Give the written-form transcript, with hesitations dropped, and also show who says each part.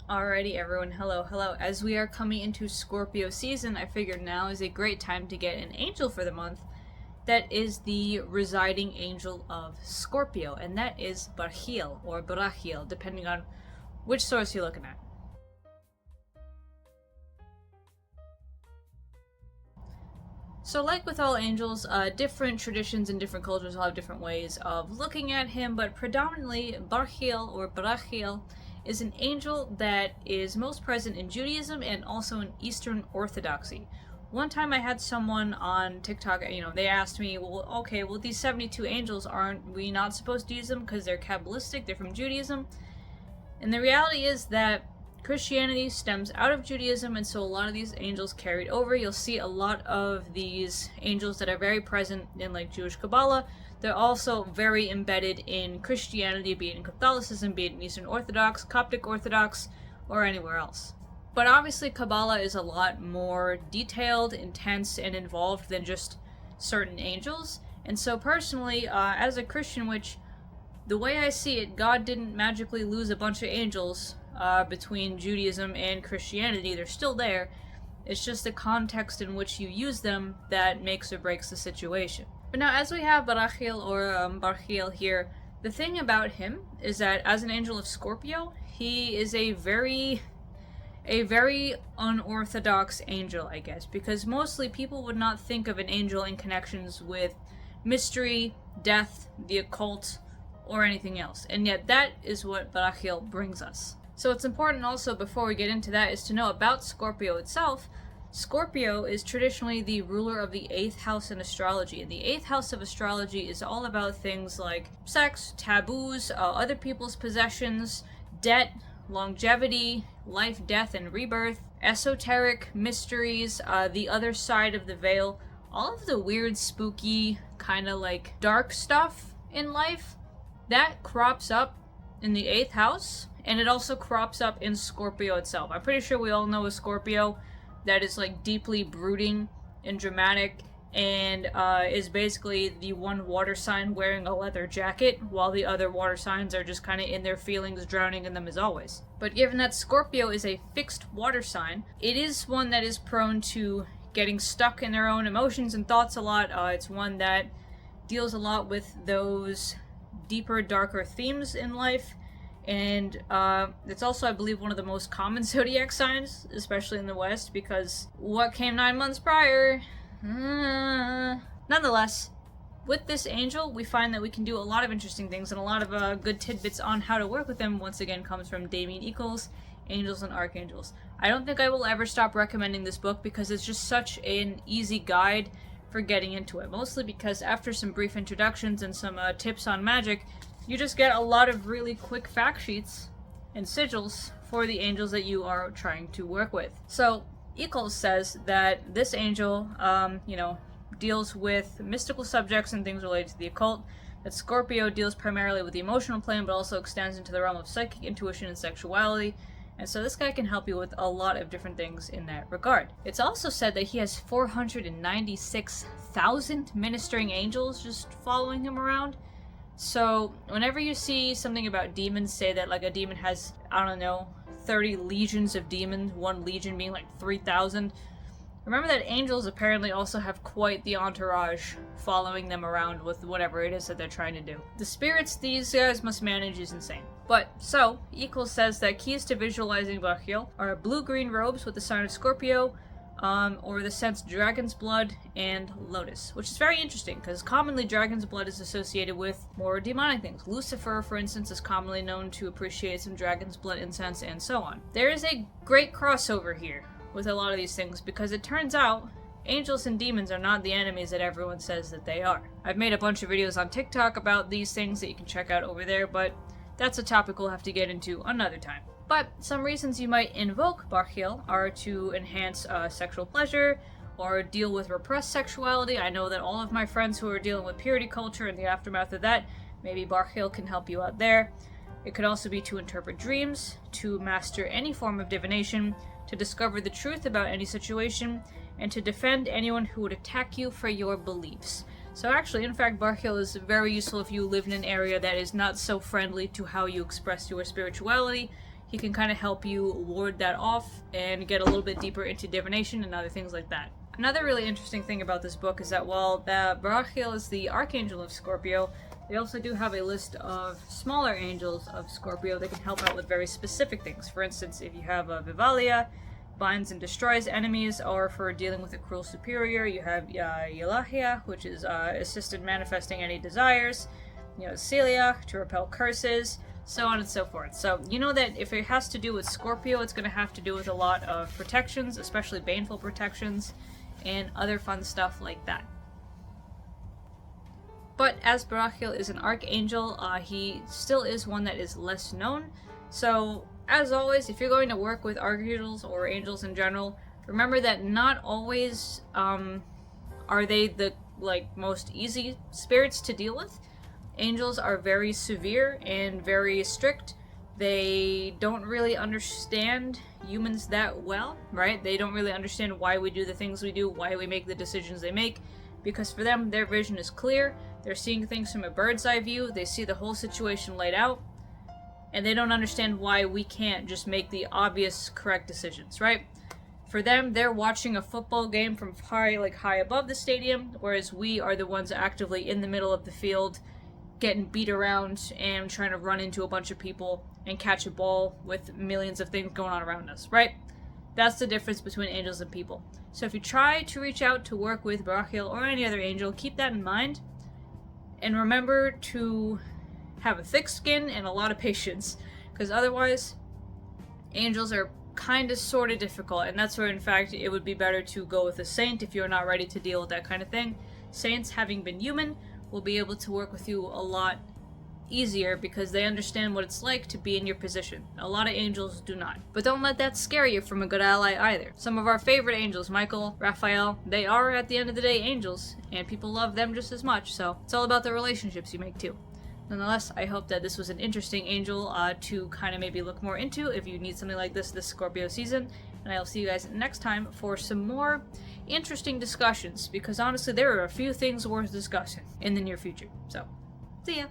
Speaker 1: Alrighty everyone, hello. As we are coming into Scorpio season, I figured now is a great time to get an angel for the month that is the residing angel of Scorpio, and that is Barchiel, or Barachiel, depending on which source you're looking at. So like with all angels, different traditions and different cultures will have different ways of looking at him, but predominantly Barchiel or Barachiel is an angel that is most present in Judaism and also in Eastern Orthodoxy. One time I had someone on TikTok, they asked me, well, okay, well, these 72 angels, aren't we not supposed to use them because they're Kabbalistic, they're from Judaism? And the reality is that Christianity stems out of Judaism, and so a lot of these angels carried over. You'll see a lot of these angels that are very present in like Jewish Kabbalah. They're also very embedded in Christianity, be it in Catholicism, be it in Eastern Orthodox, Coptic Orthodox, or anywhere else. But obviously Kabbalah is a lot more detailed, intense, and involved than just certain angels. And so personally, as a Christian, which the way I see it, God didn't magically lose a bunch of angels between Judaism and Christianity. They're still there. It's just the context in which you use them that makes or breaks the situation. But now, as we have Barachiel or Barchiel here, the thing about him is that as an angel of Scorpio, he is a very unorthodox angel, I guess, because mostly people would not think of an angel in connections with mystery, death, the occult, or anything else. And yet that is what Barachiel brings us. So it's important also, before we get into that, is to know about Scorpio itself. Scorpio is traditionally the ruler of the 8th house in astrology, and the 8th house of astrology is all about things like sex, taboos, other people's possessions, debt, longevity, life, death, and rebirth, esoteric mysteries, the other side of the veil, all of the weird, spooky, kind of like dark stuff in life, that crops up in the 8th house, and it also crops up in Scorpio itself. I'm pretty sure we all know a Scorpio that is like deeply brooding and dramatic, and is basically the one water sign wearing a leather jacket, while the other water signs are just kind of in their feelings, drowning in them as always. But given that Scorpio is a fixed water sign, it is one that is prone to getting stuck in their own emotions and thoughts a lot. It's one that deals a lot with those deeper, darker themes in life, and it's also, I believe, one of the most common zodiac signs, especially in the West, because what came 9 months prior? Nonetheless, with this angel, we find that we can do a lot of interesting things, and a lot of good tidbits on how to work with him, once again, comes from Damien Echols, Angels and Archangels. I don't think I will ever stop recommending this book because it's just such an easy guide for getting into it, mostly because after some brief introductions and some tips on magic, you just get a lot of really quick fact sheets and sigils for the angels that you are trying to work with. So Echols says that this angel, deals with mystical subjects and things related to the occult, that Scorpio deals primarily with the emotional plane, but also extends into the realm of psychic intuition and sexuality. And so this guy can help you with a lot of different things in that regard. It's also said that he has 496,000 ministering angels just following him around. So whenever you see something about demons, say that like a demon has, 30 legions of demons, one legion being like 3,000, remember that angels apparently also have quite the entourage following them around with whatever it is that they're trying to do. The spirits these guys must manage is insane. But, so, Equals says that keys to visualizing Barchiel are blue-green robes with the sign of Scorpio, or the scents dragon's blood and lotus, which is very interesting because commonly dragon's blood is associated with more demonic things. Lucifer, for instance, is commonly known to appreciate some dragon's blood incense and so on. There is a great crossover here with a lot of these things because it turns out angels and demons are not the enemies that everyone says that they are. I've made a bunch of videos on TikTok about these things that you can check out over there, but that's a topic we'll have to get into another time. But some reasons you might invoke Barchiel are to enhance sexual pleasure or deal with repressed sexuality. I know that all of my friends who are dealing with purity culture and the aftermath of that, maybe Barchiel can help you out there. It could also be to interpret dreams, to master any form of divination, to discover the truth about any situation, and to defend anyone who would attack you for your beliefs. So actually, in fact, Barchiel is very useful if you live in an area that is not so friendly to how you express your spirituality. he can kind of help you ward that off and get a little bit deeper into divination and other things like that. Another really interesting thing about this book is that while the Barachiel is the Archangel of Scorpio, they also do have a list of smaller angels of Scorpio that can help out with very specific things. For instance, if you have a Vivalia, binds and destroys enemies, or for dealing with a cruel superior, you have Yelahia, which is assist in manifesting any desires, you know, Celia, to repel curses, so on and so forth. So you know that if it has to do with Scorpio, it's going to have to do with a lot of protections, especially baneful protections, and other fun stuff like that. But as Barachiel is an archangel, he still is one that is less known. So, as always, if you're going to work with archangels or angels in general, remember that not always are they the most easy spirits to deal with. Angels are very severe and very strict. They don't really understand humans that well, right? They don't really understand why we do the things we do, why we make the decisions they make, because for them, their vision is clear. They're seeing things from a bird's eye view. They see the whole situation laid out, and they don't understand why we can't just make the obvious correct decisions, right? For them, they're watching a football game from high above the stadium, whereas we are the ones actively in the middle of the field, getting beat around and trying to run into a bunch of people and catch a ball with millions of things going on around us, right? That's the difference between angels and people. So if you try to reach out to work with Barachiel or any other angel, keep that in mind. And remember to have a thick skin and a lot of patience, because otherwise, angels are kind of sort of difficult, and that's where, in fact, it would be better to go with a saint if you're not ready to deal with that kind of thing. Saints, having been human, will be able to work with you a lot easier because they understand what it's like to be in your position. A lot of angels do not. But don't let that scare you from a good ally either. Some of our favorite angels, Michael, Raphael, they are at the end of the day angels, and people love them just as much, so it's all about the relationships you make too. Nonetheless, I hope that this was an interesting angel to kind of maybe look more into if you need something like this Scorpio season, and I'll see you guys next time for some more interesting discussions, because honestly there are a few things worth discussing in the near future. So, see ya!